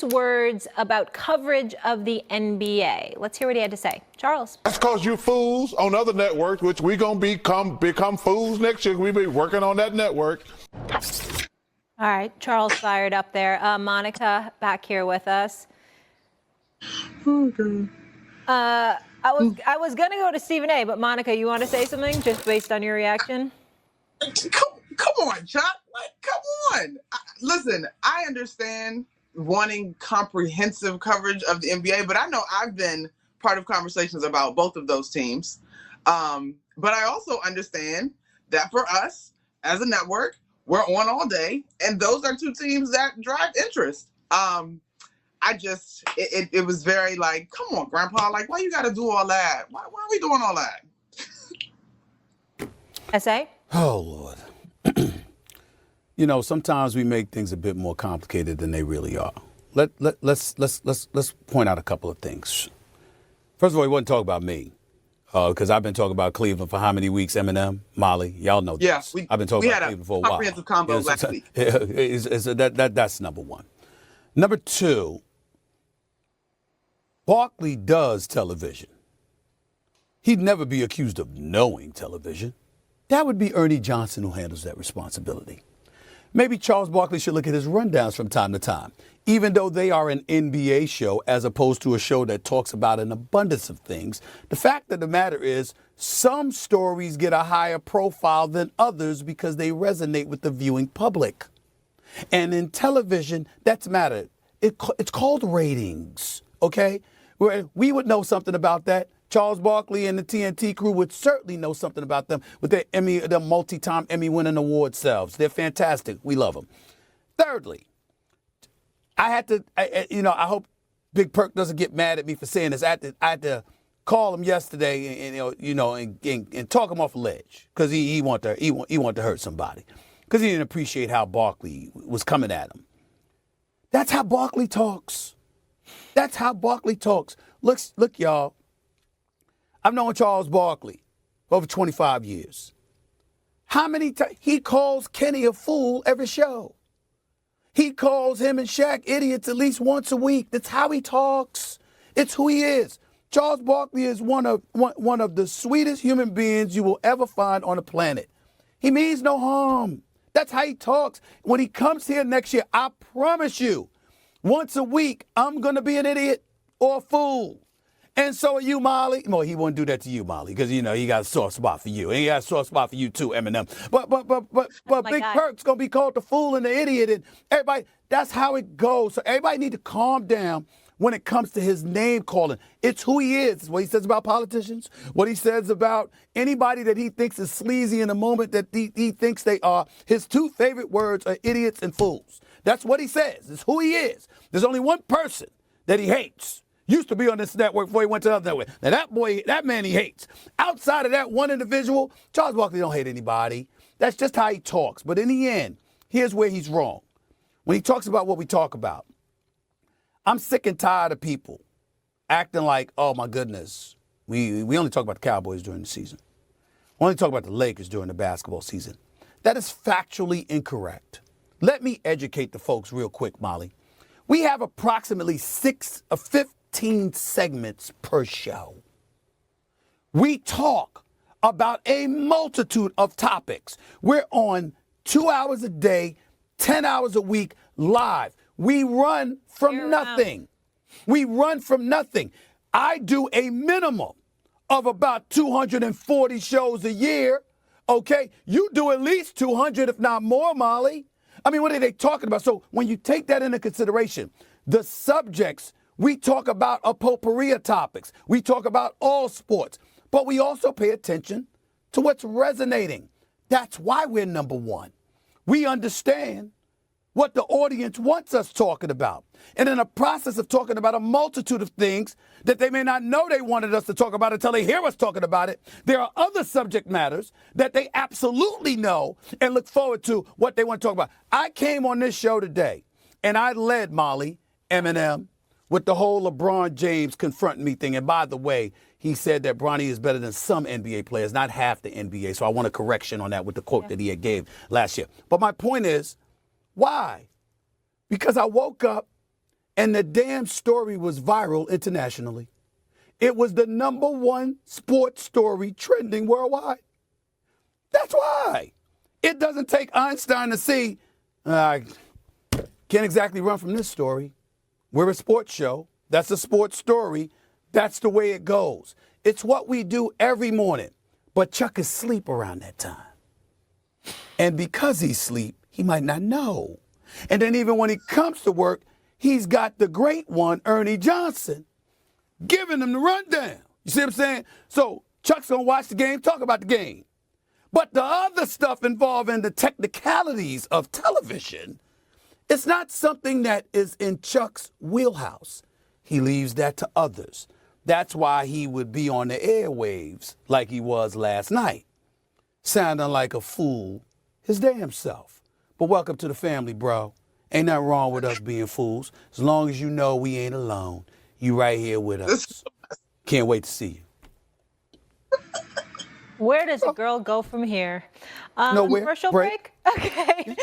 words about coverage of the NBA. Let's hear what he had to say. Charles. That's because you fools on other networks, which we going to become fools next year. We be working on that network. All right, Charles fired up there. Monica back here with us. Okay. I was going to go to Stephen A., but Monica, you want to say something just based on your reaction? Come on, Chuck. Like, come on. Listen, I understand wanting comprehensive coverage of the NBA, but I know I've been part of conversations about both of those teams. But I also understand that for us as a network, we're on all day, and those are two teams that drive interest. It was very like, come on, Grandpa, like, why you got to do all that? Why are we doing all that? S.A.? Oh, Lord. You know, sometimes we make things a bit more complicated than they really are. Let's point out a couple of things. First of all, he wasn't talking about me, because I've been talking about Cleveland for how many weeks? Eminem, Molly, y'all know this. Yeah, I've been talking about Cleveland for a while. Comprehensive combo last week. That's number one. Number two, Barkley does television. He'd never be accused of knowing television. That would be Ernie Johnson who handles that responsibility. Maybe Charles Barkley should look at his rundowns from time to time, even though they are an NBA show as opposed to a show that talks about an abundance of things. The fact of the matter is some stories get a higher profile than others because they resonate with the viewing public. And in television, that's matter. It's called ratings, okay? We would know something about that. Charles Barkley and the TNT crew would certainly know something about them with their multi-time Emmy-winning award selves. They're fantastic. We love them. Thirdly, I hope Big Perk doesn't get mad at me for saying this. I had to call him yesterday and talk him off a ledge because he wanted to hurt somebody because he didn't appreciate how Barkley was coming at him. That's how Barkley talks. That's how Barkley talks. Look, y'all. I've known Charles Barkley for over 25 years. How many times? He calls Kenny a fool every show. He calls him and Shaq idiots at least once a week. That's how he talks. It's who he is. Charles Barkley is one of the sweetest human beings you will ever find on the planet. He means no harm. That's how he talks. When he comes here next year, I promise you, once a week, I'm going to be an idiot or a fool. And so are you, Molly. No, he won't do that to you, Molly, because, he got a soft spot for you. And he got a soft spot for you, too, Eminem. But Big Perk's going to be called the fool and the idiot. And everybody, that's how it goes. So everybody need to calm down when it comes to his name calling. It's who he is. It's what he says about politicians, what he says about anybody that he thinks is sleazy in the moment that he thinks they are. His two favorite words are idiots and fools. That's what he says. It's who he is. There's only one person that he hates. Used to be on this network before he went to the other network. Now that man he hates. Outside of that one individual, Charles Barkley don't hate anybody. That's just how he talks. But in the end, here's where he's wrong. When he talks about what we talk about, I'm sick and tired of people acting like, oh my goodness, we only talk about the Cowboys during the season. We only talk about the Lakers during the basketball season. That is factually incorrect. Let me educate the folks real quick, Molly. We have approximately 15 segments per show. We talk about a multitude of topics. We're on 2 hours a day, 10 hours a week, live. We run from nothing. We run from nothing. I do a minimum of about 240 shows a year, okay? You do at least 200, if not more, Molly. I mean, what are they talking about? So when you take that into consideration, the subjects, we talk about a potpourri of topics. We talk about all sports, but we also pay attention to what's resonating. That's why we're number one. We understand what the audience wants us talking about. And in the process of talking about a multitude of things that they may not know they wanted us to talk about until they hear us talking about it, there are other subject matters that they absolutely know and look forward to what they want to talk about. I came on this show today and I led Molly, Eminem, with the whole LeBron James confronting me thing. And by the way, he said that Bronny is better than some NBA players, not half the NBA. So I want a correction on that with the quote that he had gave last year. But my point is, why? Because I woke up And the damn story was viral internationally. It was the #1 sports story trending worldwide. That's why. It doesn't take Einstein to see, I can't exactly run from this story. We're a sports show. That's a sports story. That's the way it goes. It's what we do every morning. But Chuck is asleep around that time. And because he's asleep, he might not know. And then even when he comes to work, he's got the great one, Ernie Johnson, giving him the rundown. You see what I'm saying? So Chuck's going to watch the game, talk about the game. But the other stuff involving the technicalities of television, it's not something that is in Chuck's wheelhouse. He leaves that to others. That's why he would be on the airwaves like he was last night, sounding like a fool his damn self. But welcome to the family, bro. Ain't nothing wrong with us being fools. As long as you know we ain't alone. You right here with us. Can't wait to see you. Where does a girl go from here? Nowhere. Commercial Break. break? Okay.